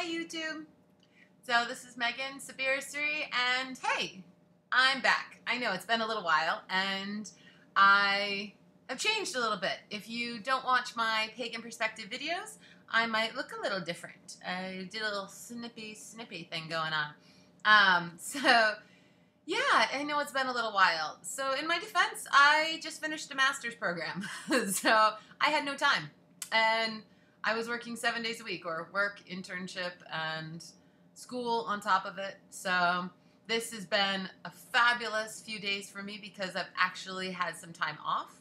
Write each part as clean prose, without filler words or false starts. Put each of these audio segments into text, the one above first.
YouTube. So this is Megan Sabirasri, and hey, I'm back. I know it's been a little while, and I have changed a little bit. If you don't watch my Pagan Perspective videos, I might look a little different. I did a little snippy thing going on. Yeah, I know it's been a little while. So in my defense, I just finished a master's program. So I had no time. And I was working 7 days a week, or work, internship, and school on top of it. So this has been a fabulous few days for me because I've actually had some time off.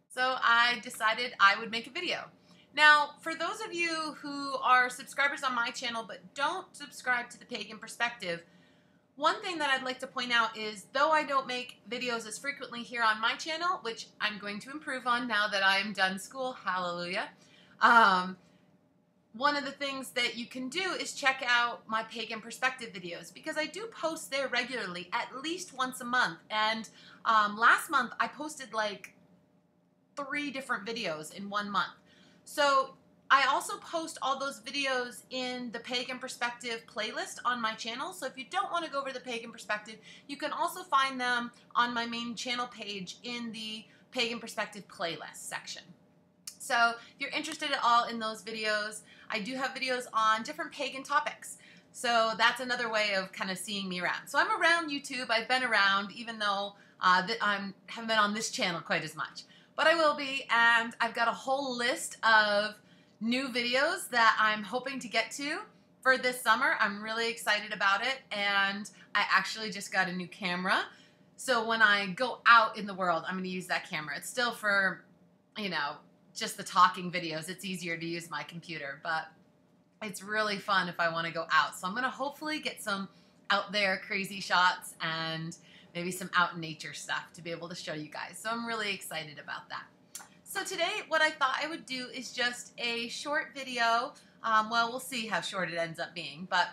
So I decided I would make a video. Now, for those of you who are subscribers on my channel but don't subscribe to the Pagan Perspective, one thing that I'd like to point out is, though I don't make videos as frequently here on my channel, which I'm going to improve on now that I am done school, hallelujah, one of the things that you can do is check out my Pagan Perspective videos, because I do post there regularly, at least once a month. And last month I posted like 3 different videos in 1 month. So I also post all those videos in the Pagan Perspective playlist on my channel. So if you don't want to go over the Pagan Perspective, you can also find them on my main channel page in the Pagan Perspective playlist section. So if you're interested at all in those videos, I do have videos on different pagan topics. So that's another way of kind of seeing me around. So I'm around YouTube. I've been around, even though I haven't been on this channel quite as much. But I will be, and I've got a whole list of new videos that I'm hoping to get to for this summer. I'm really excited about it, and I actually just got a new camera. So when I go out in the world, I'm going to use that camera. It's still for, you know, just the talking videos. It's easier to use my computer, but it's really fun if I want to go out. So I'm going to hopefully get some out there crazy shots and maybe some out in nature stuff to be able to show you guys. So I'm really excited about that. So today what I thought I would do is just a short video. Well, we'll see how short it ends up being, but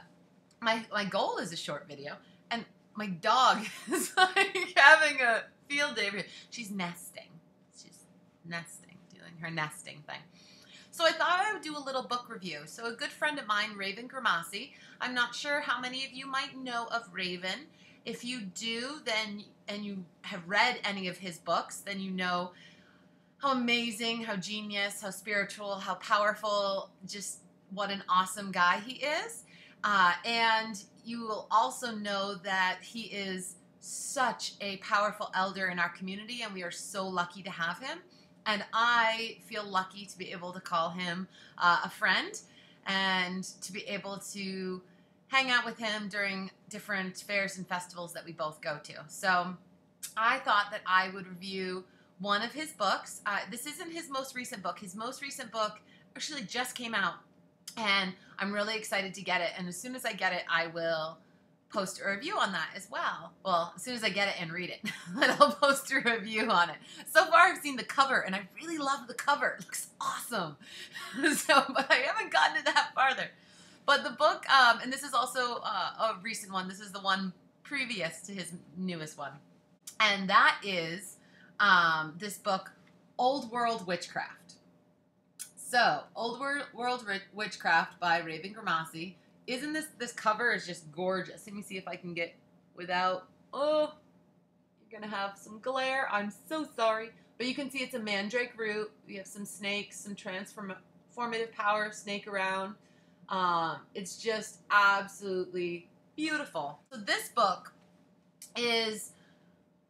my goal is a short video, and my dog is like having a field day over here. She's nesting. She's nesting, doing her nesting thing. So I thought I would do a little book review. So a good friend of mine, Raven Grimassi, I'm not sure how many of you might know of Raven. If you do, then, and you have read any of his books, then you know how amazing, how genius, how spiritual, how powerful, just what an awesome guy he is. And you will also know that he is such a powerful elder in our community, and we are so lucky to have him. And I feel lucky to be able to call him a friend, and to be able to hang out with him during different fairs and festivals that we both go to. So I thought that I would review one of his books. This isn't his most recent book. His most recent book actually just came out, and I'm really excited to get it. And as soon as I get it, I will post a review on that as well. Well, as soon as I get it and read it, then I'll post a review on it. So far, I've seen the cover, and I really love the cover. It looks awesome. But I haven't gotten it that farther. But the book, and this is also a recent one. This is the one previous to his newest one. And that is this book, Old World Witchcraft. So, Old World Witchcraft by Raven Grimassi. Isn't this cover is just gorgeous. Let me see if I can get without, oh, you're going to have some glare. I'm so sorry. But you can see it's a mandrake root. We have some snakes, some transformative power snake around. It's just absolutely beautiful. So this book is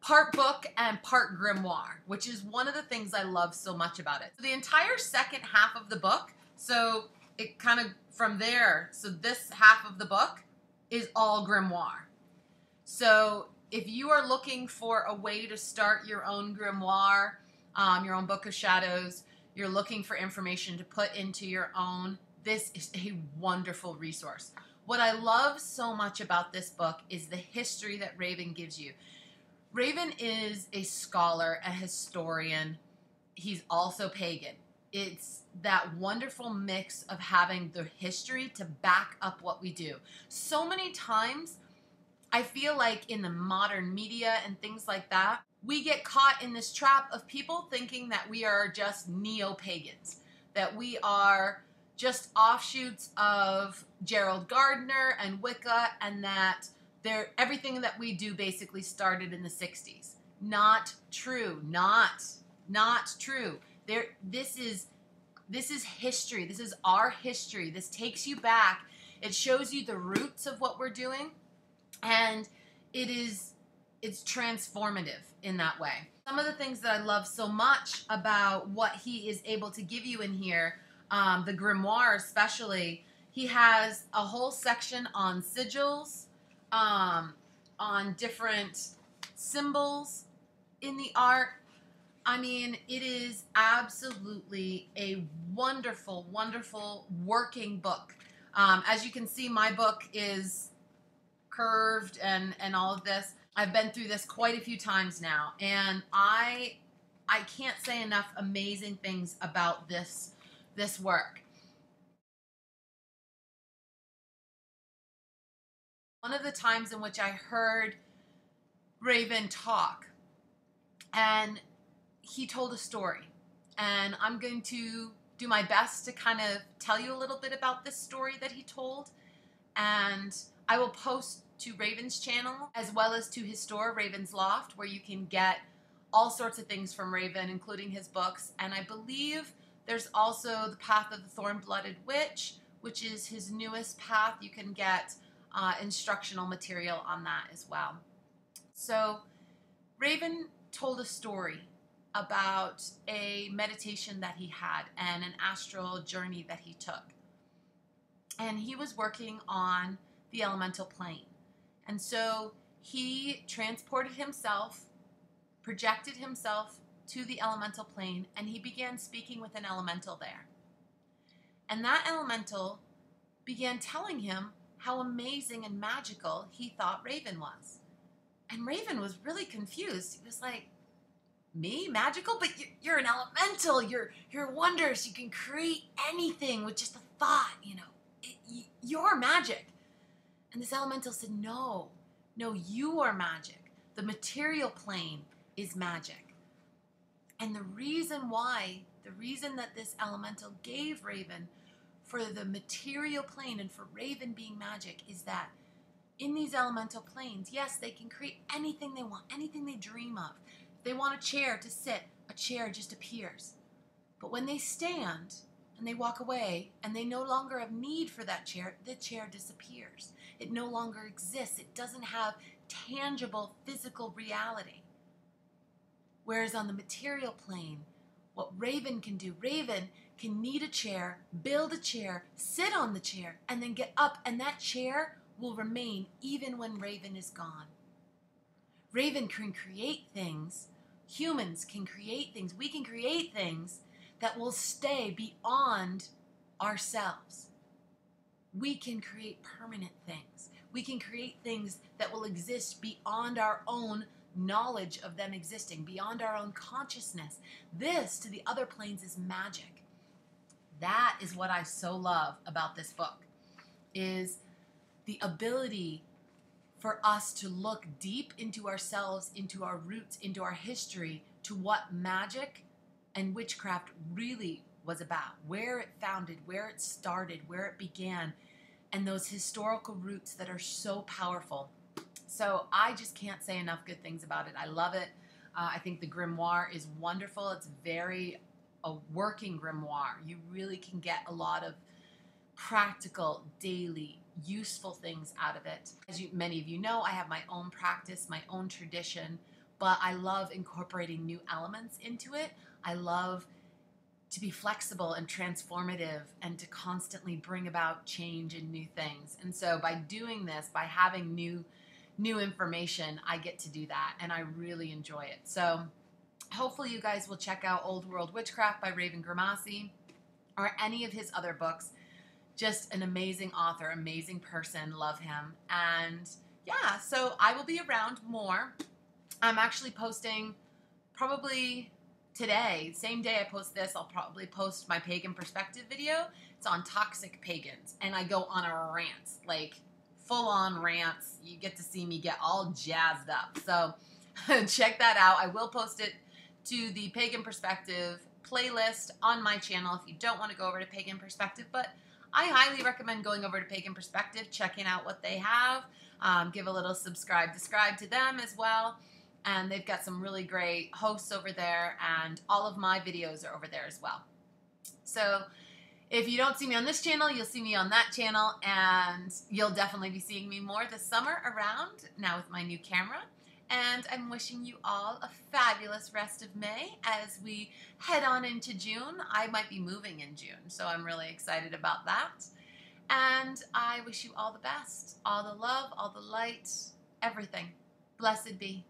part book and part grimoire, which is one of the things I love so much about it. So the entire second half of the book, so it kind of from there, so this half of the book is all grimoire. So if you are looking for a way to start your own grimoire, your own book of shadows, you're looking for information to put into your own, this is a wonderful resource. What I love so much about this book is the history that Raven gives you. Raven is a scholar, a historian. He's also pagan. It's that wonderful mix of having the history to back up what we do. So many times, I feel like in the modern media and things like that, we get caught in this trap of people thinking that we are just neo-pagans, that we are just offshoots of Gerald Gardner and Wicca, and that everything that we do basically started in the 60s. Not true. Not true. This is history. This is our history. This takes you back. It shows you the roots of what we're doing, and it's transformative in that way. Some of the things that I love so much about what he is able to give you in here, the grimoire especially, he has a whole section on sigils, on different symbols in the art. I mean, it is absolutely a wonderful, wonderful working book. As you can see, my book is curved and all of this. I've been through this quite a few times now, and I can't say enough amazing things about this work. One of the times in which I heard Raven talk, and he told a story, and I'm going to do my best to kind of tell you a little bit about this story that he told, and I will post to Raven's channel as well as to his store, Raven's Loft, where you can get all sorts of things from Raven, including his books. And I believe there's also The Path of the Thorn-Blooded Witch, which is his newest path. You can get instructional material on that as well. So Raven told a story about a meditation that he had and an astral journey that he took. And he was working on the elemental plane. And so he transported himself, projected himself to the elemental plane, and he began speaking with an elemental there. And that elemental began telling him how amazing and magical he thought Raven was. And Raven was really confused. He was like, me? Magical? But you're an elemental. You're wondrous. You can create anything with just a thought, you know. You're magic. And this elemental said, no, you are magic. The material plane is magic. And the reason that this elemental gave Raven for the material plane and for Raven being magic is that in these elemental planes, yes, they can create anything they want, anything they dream of. If they want a chair to sit, a chair just appears. But when they stand and they walk away and they no longer have need for that chair, the chair disappears. It no longer exists. It doesn't have tangible physical reality. Whereas on the material plane, what Raven can do, Raven can need a chair, build a chair, sit on the chair, and then get up, and that chair will remain even when Raven is gone. Raven can create things. Humans can create things. We can create things that will stay beyond ourselves. We can create permanent things. We can create things that will exist beyond our own knowledge of them existing, beyond our own consciousness. This, to the other planes, is magic. That is what I so love about this book, is the ability for us to look deep into ourselves, into our roots, into our history, to what magic and witchcraft really was about, where it founded, where it started, where it began, and those historical roots that are so powerful. So I just can't say enough good things about it. I love it. I think the grimoire is wonderful. It's a working grimoire. You really can get a lot of practical, daily, useful things out of it. As many of you know, I have my own practice, my own tradition, but I love incorporating new elements into it. I love to be flexible and transformative and to constantly bring about change and new things. And so by doing this, by having new information, I get to do that, and I really enjoy it. So hopefully you guys will check out Old World Witchcraft by Raven Grimassi or any of his other books. Just an amazing author, amazing person, love him. And yeah, so I will be around more. I'm actually posting probably today, same day I post this, I'll probably post my Pagan Perspective video. It's on toxic pagans, and I go on a rant, like full-on rants. You get to see me get all jazzed up. So check that out. I will post it to the Pagan Perspective playlist on my channel if you don't want to go over to Pagan Perspective, but I highly recommend going over to Pagan Perspective, checking out what they have. Give a little subscribe to them as well. And they've got some really great hosts over there, and all of my videos are over there as well. So if you don't see me on this channel, you'll see me on that channel, and you'll definitely be seeing me more this summer around, now with my new camera. And I'm wishing you all a fabulous rest of May as we head on into June. I might be moving in June, so I'm really excited about that. And I wish you all the best, all the love, all the light, everything. Blessed be.